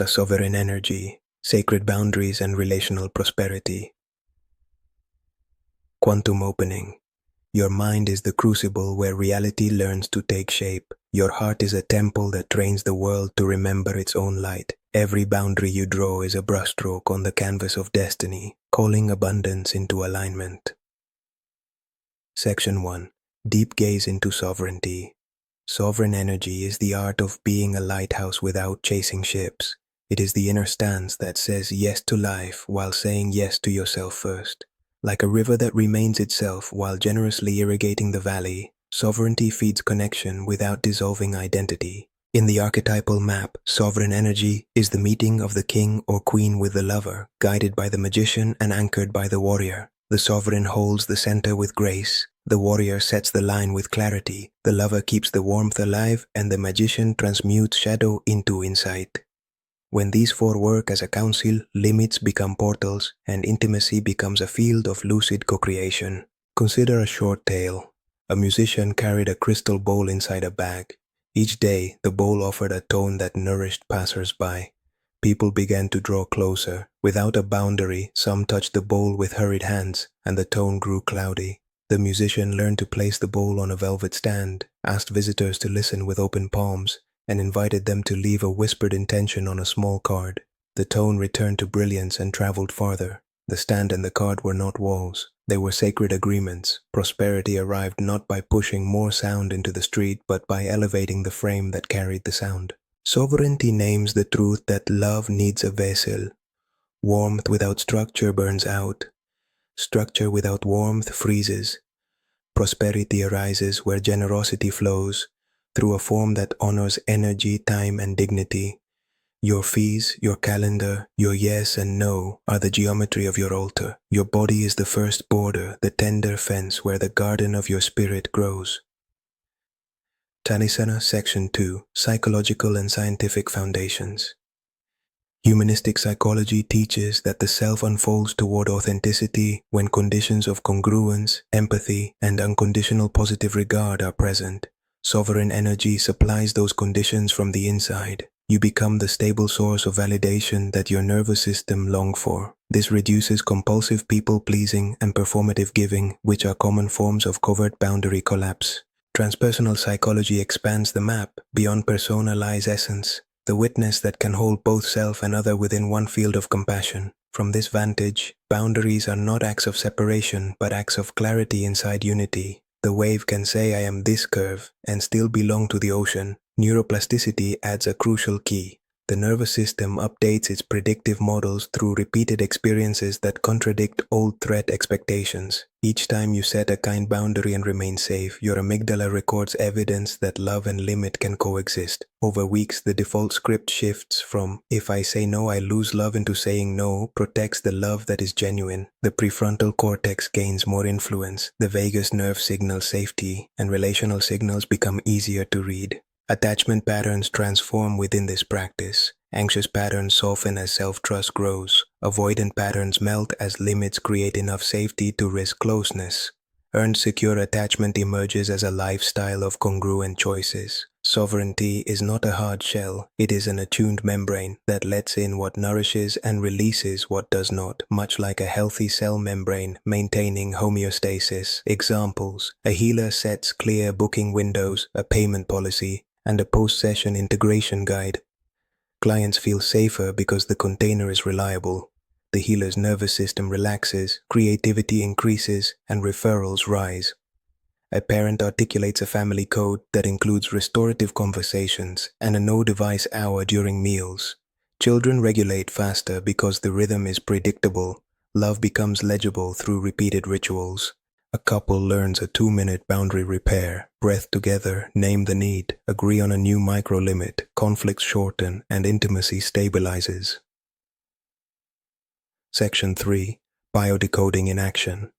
sovereign energy, sacred boundaries, and relational prosperity. Quantum opening. Your mind is the crucible where reality learns to take shape. Your heart is a temple that trains the world to remember its own light. Every boundary you draw is a brushstroke on the canvas of destiny, calling abundance into alignment. Section 1. Deep gaze into sovereignty. Sovereign energy is the art of being a lighthouse without chasing ships. It is the inner stance that says yes to life while saying yes to yourself first. Like a river that remains itself while generously irrigating the valley, sovereignty feeds connection without dissolving identity. In the archetypal map, sovereign energy is the meeting of the king or queen with the lover, guided by the magician and anchored by the warrior. The sovereign holds the center with grace, the warrior sets the line with clarity, the lover keeps the warmth alive, and the magician transmutes shadow into insight. When these four work as a council, limits become portals, and intimacy becomes a field of lucid co-creation. Consider a short tale. A musician carried a crystal bowl inside a bag. Each day, the bowl offered a tone that nourished passers-by. People began to draw closer. Without a boundary, some touched the bowl with hurried hands, and the tone grew cloudy. The musician learned to place the bowl on a velvet stand, asked visitors to listen with open palms, and invited them to leave a whispered intention on a small card. The tone returned to brilliance and traveled farther. The stand and the card were not walls. They were sacred agreements. Prosperity arrived not by pushing more sound into the street, but by elevating the frame that carried the sound. Sovereignty names the truth that love needs a vessel. Warmth without structure burns out. Structure without warmth freezes. Prosperity arises where generosity flows, through a form that honors energy, time, and dignity. Your fees, your calendar, your yes and no are the geometry of your altar. Your body is the first border, the tender fence where the garden of your spirit grows. Tanisana Section 2. Psychological and Scientific Foundations. Humanistic psychology teaches that the self unfolds toward authenticity when conditions of congruence, empathy, and unconditional positive regard are present. Sovereign energy supplies those conditions from the inside. You become the stable source of validation that your nervous system longs for. This reduces compulsive people-pleasing and performative giving, which are common forms of covert boundary collapse. Transpersonal psychology expands the map. Beyond persona lies essence, the witness that can hold both self and other within one field of compassion. From this vantage, boundaries are not acts of separation, but acts of clarity inside unity. The wave can say I am this curve and still belong to the ocean. Neuroplasticity adds a crucial key. The nervous system updates its predictive models through repeated experiences that contradict old threat expectations. Each time you set a kind boundary and remain safe, your amygdala records evidence that love and limit can coexist. Over weeks, the default script shifts from if I say no, I lose love into saying no protects the love that is genuine. The prefrontal cortex gains more influence. The vagus nerve signals safety, and relational signals become easier to read. Attachment patterns transform within this practice. Anxious patterns soften as self-trust grows. Avoidant patterns melt as limits create enough safety to risk closeness. Earned secure attachment emerges as a lifestyle of congruent choices. Sovereignty is not a hard shell, it is an attuned membrane that lets in what nourishes and releases what does not, much like a healthy cell membrane maintaining homeostasis. Examples: a healer sets clear booking windows, a payment policy, and a post-session integration guide. Clients feel safer because the container is reliable. The healer's nervous system relaxes, creativity increases, and referrals rise. A parent articulates a family code that includes restorative conversations and a no-device hour during meals. Children regulate faster because the rhythm is predictable. Love becomes legible through repeated rituals. A couple learns a 2-minute boundary repair, breath together, name the need, agree on a new micro-limit, conflicts shorten, and intimacy stabilizes. Section 3. Biodecoding in Action.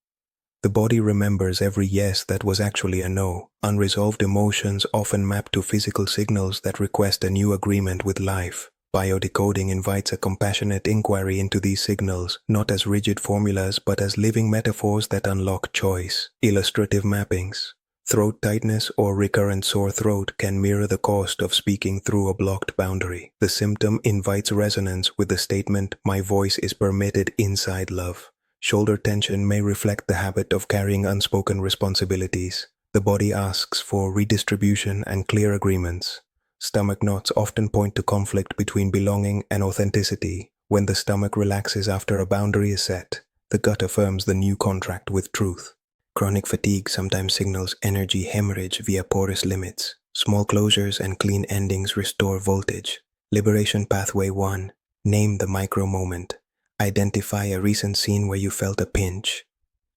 The body remembers every yes that was actually a no. Unresolved emotions often map to physical signals that request a new agreement with life. Biodecoding invites a compassionate inquiry into these signals, not as rigid formulas but as living metaphors that unlock choice. Illustrative mappings. Throat tightness or recurrent sore throat can mirror the cost of speaking through a blocked boundary. The symptom invites resonance with the statement, "My voice is permitted inside love." Shoulder tension may reflect the habit of carrying unspoken responsibilities. The body asks for redistribution and clear agreements. Stomach knots often point to conflict between belonging and authenticity. When the stomach relaxes after a boundary is set, the gut affirms the new contract with truth. Chronic fatigue sometimes signals energy hemorrhage via porous limits. Small closures and clean endings restore voltage. Liberation Pathway 1. Name the micro moment. Identify a recent scene where you felt a pinch.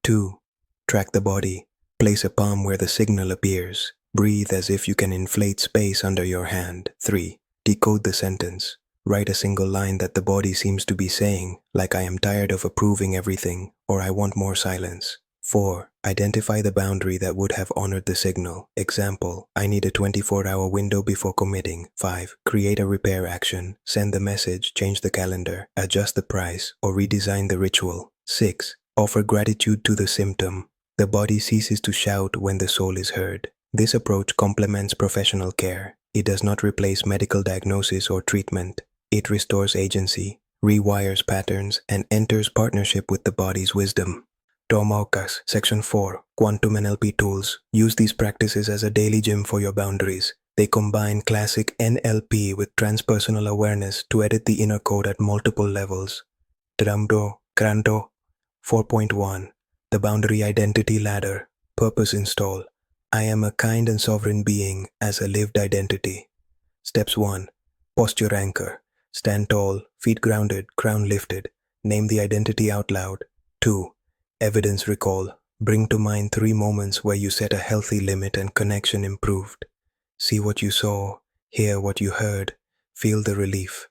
2. Track the body. Place a palm where the signal appears. Breathe as if you can inflate space under your hand. 3. Decode the sentence. Write a single line that the body seems to be saying, like "I am tired of approving everything," or "I want more silence." 4. Identify the boundary that would have honored the signal. Example, "I need a 24-hour window before committing." 5. Create a repair action. Send the message, change the calendar, adjust the price, or redesign the ritual. 6. Offer gratitude to the symptom. The body ceases to shout when the soul is heard. This approach complements professional care. It does not replace medical diagnosis or treatment. It restores agency, rewires patterns, and enters partnership with the body's wisdom. Tomaukas, Section 4, Quantum NLP Tools. Use these practices as a daily gym for your boundaries. They combine classic NLP with transpersonal awareness to edit the inner code at multiple levels. Dramdo, Kranto. 4.1. The Boundary Identity Ladder. Purpose Install. I am a kind and sovereign being as a lived identity. Steps 1. Posture Anchor. Stand tall, feet grounded, crown lifted. Name the identity out loud. 2. Evidence Recall. Bring to mind 3 moments where you set a healthy limit and connection improved. See what you saw, hear what you heard, feel the relief.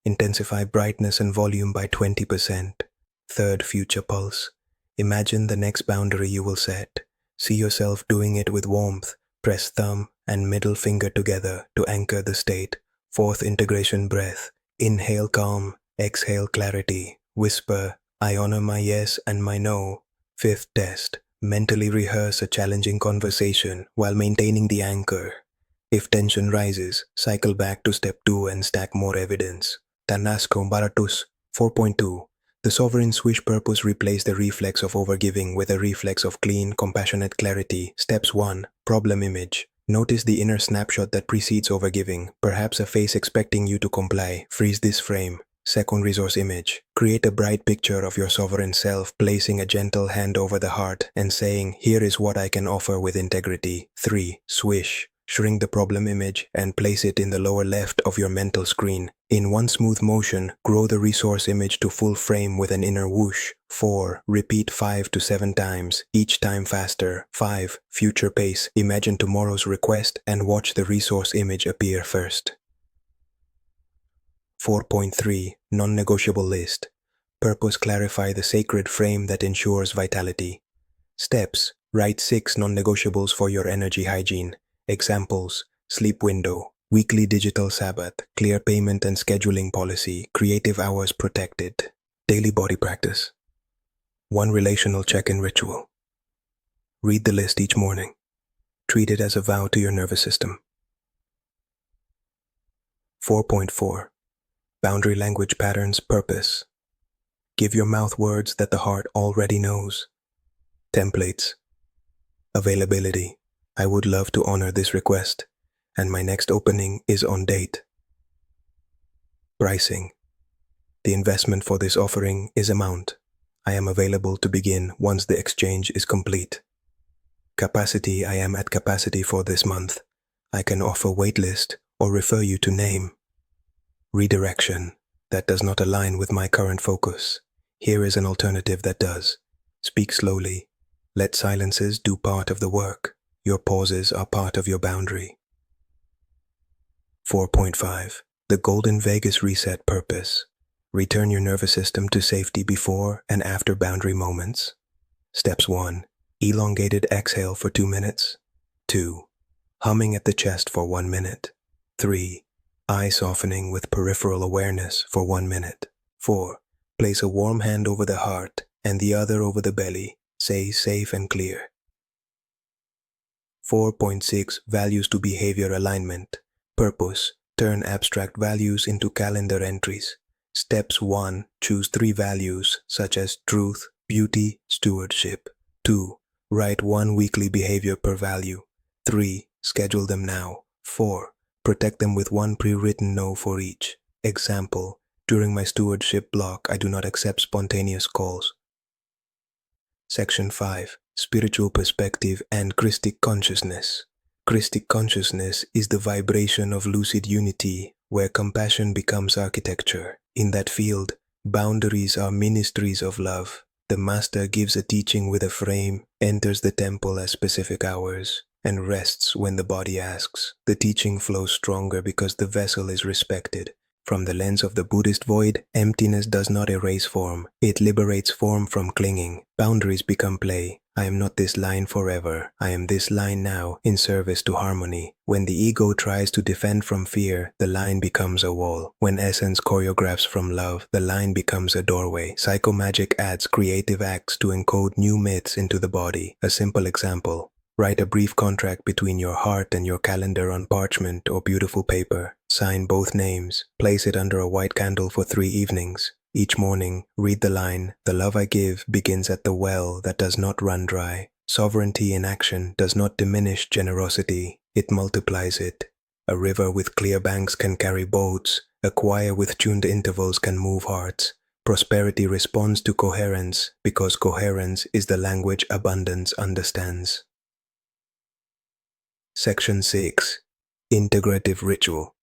Intensify brightness and volume by 20%. Third Future Pulse. Imagine the next boundary you will set. See yourself doing it with warmth. Press thumb and middle finger together to anchor the state. Fourth Integration Breath. Inhale calm, exhale clarity. Whisper, "I honor my yes and my no." Fifth Test. Mentally rehearse a challenging conversation while maintaining the anchor. If tension rises, cycle back to step 2 and stack more evidence. Tanasco Baratus. 4.2. The sovereign swish purpose. Replace the reflex of overgiving with a reflex of clean, compassionate clarity. Steps 1. Problem image. Notice the inner snapshot that precedes overgiving, perhaps a face expecting you to comply. Freeze this frame. Second Resource image. Create a bright picture of your sovereign self, placing a gentle hand over the heart and saying, "Here is what I can offer with integrity." 3. Swish. Shrink the problem image and place it in the lower left of your mental screen. In one smooth motion, grow the resource image to full frame with an inner whoosh. 4. Repeat 5 to 7 times, each time faster. 5. Future pace. Imagine tomorrow's request and watch the resource image appear first. 4.3. Non-negotiable list. Purpose. Clarify the sacred frame that ensures vitality. Steps. Write 6 non-negotiables for your energy hygiene. Examples: sleep window, weekly digital Sabbath, clear payment and scheduling policy, creative hours protected. Daily body practice. 1 relational check-in ritual. Read the list each morning. Treat it as a vow to your nervous system. 4.4. Boundary language patterns. Purpose. Give your mouth words that the heart already knows. Templates. Availability. I would love to honor this request, and my next opening is on date. Pricing. The investment for this offering is amount. I am available to begin once the exchange is complete. Capacity. I am at capacity for this month. I can offer waitlist or refer you to name. Redirection. That does not align with my current focus. Here is an alternative that does. Speak slowly. Let silences do part of the work. Your pauses are part of your boundary. 4.5. The Golden Vegas Reset Purpose. Return your nervous system to safety before and after boundary moments. Steps 1. Elongated exhale for 2 minutes. 2. Humming at the chest for 1 minute. 3. Eye softening with peripheral awareness for 1 minute. 4. Place a warm hand over the heart and the other over the belly. Say safe and clear. 4.6 Values to behavior alignment. Purpose. Turn abstract values into calendar entries. Steps 1. Choose 3 values such as truth, beauty, stewardship. 2. Write 1 weekly behavior per value. 3. Schedule them now. 4. Protect them with 1 pre-written no for each. Example. During my stewardship block, I do not accept spontaneous calls. Section 5. Spiritual perspective and Christic consciousness. Christic consciousness is the vibration of lucid unity, where compassion becomes architecture. In that field, boundaries are ministries of love. The master gives a teaching with a frame, enters the temple at specific hours, and rests when the body asks. The teaching flows stronger because the vessel is respected. From the lens of the Buddhist void, emptiness does not erase form. It liberates form from clinging. Boundaries become play. I am not this line forever. I am this line now, in service to harmony. When the ego tries to defend from fear, the line becomes a wall. When essence choreographs from love, the line becomes a doorway. Psychomagic adds creative acts to encode new myths into the body. A simple example. Write a brief contract between your heart and your calendar on parchment or beautiful paper. Sign both names. Place it under a white candle for 3 evenings. Each morning, read the line, "The love I give begins at the well that does not run dry." Sovereignty in action does not diminish generosity, it multiplies it. A river with clear banks can carry boats. A choir with tuned intervals can move hearts. Prosperity responds to coherence because coherence is the language abundance understands. Section 6. Integrative Ritual.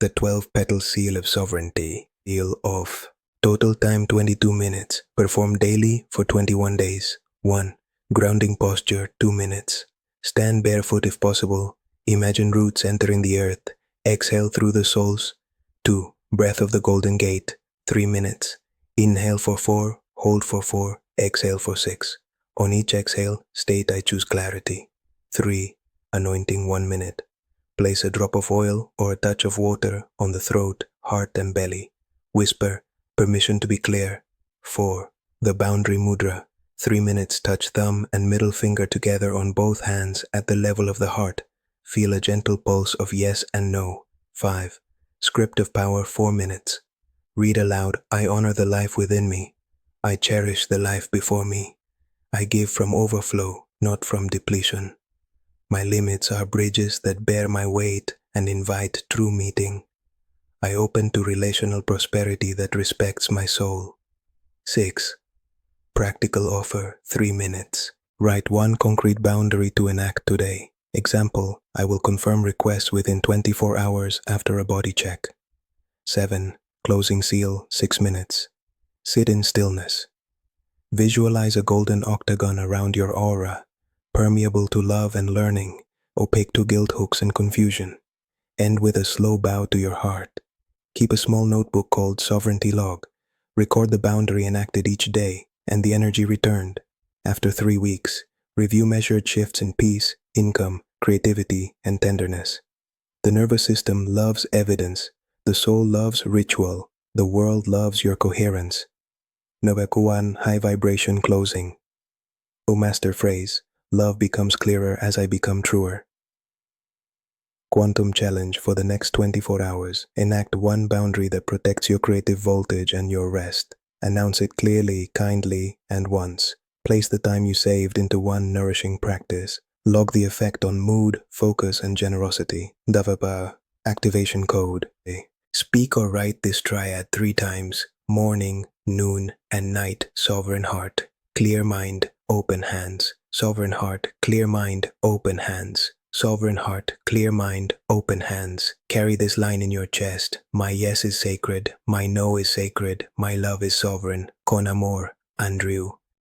The 12-petal seal of sovereignty. Seal off. Total time 22 minutes. Perform daily for 21 days. 1. Grounding posture 2 minutes. Stand barefoot if possible. Imagine roots entering the earth. Exhale through the soles. 2. Breath of the Golden Gate 3 minutes. Inhale for 4, hold for 4, exhale for 6. On each exhale, state I choose clarity. 3. Anointing 1 minute. Place a drop of oil or a touch of water on the throat, heart and belly. Whisper, permission to be clear. 4. The boundary mudra. 3 minutes, touch thumb and middle finger together on both hands at the level of the heart. Feel a gentle pulse of yes and no. 5. Script of power 4 minutes. Read aloud, I honor the life within me. I cherish the life before me. I give from overflow, not from depletion. My limits are bridges that bear my weight and invite true meeting. I open to relational prosperity that respects my soul. 6. Practical offer 3 minutes. Write 1 concrete boundary to enact today. Example, I will confirm requests within 24 hours after a body check. 7. Closing seal 6 minutes. Sit in stillness. Visualize a golden octagon around your aura, permeable to love and learning, opaque to guilt hooks and confusion. End with a slow bow to your heart. Keep a small notebook called Sovereignty Log. Record the boundary enacted each day and the energy returned. After 3 weeks, review measured shifts in peace, income, creativity, and tenderness. The nervous system loves evidence. The soul loves ritual. The world loves your coherence. Nobakuan High Vibration Closing. O Master Phrase, love becomes clearer as I become truer. Quantum Challenge for the next 24 hours. Enact 1 boundary that protects your creative voltage and your rest. Announce it clearly, kindly, and once. Place the time you saved into 1 nourishing practice. Log the effect on mood, focus, and generosity. Davapa Activation Code. Speak or write this triad 3 times. Morning, noon, and night. Sovereign heart. Clear mind, open hands. Sovereign heart, clear mind, open hands. Sovereign heart, clear mind, open hands. Carry this line in your chest. My yes is sacred. My no is sacred. My love is sovereign. Con amor, Andrew.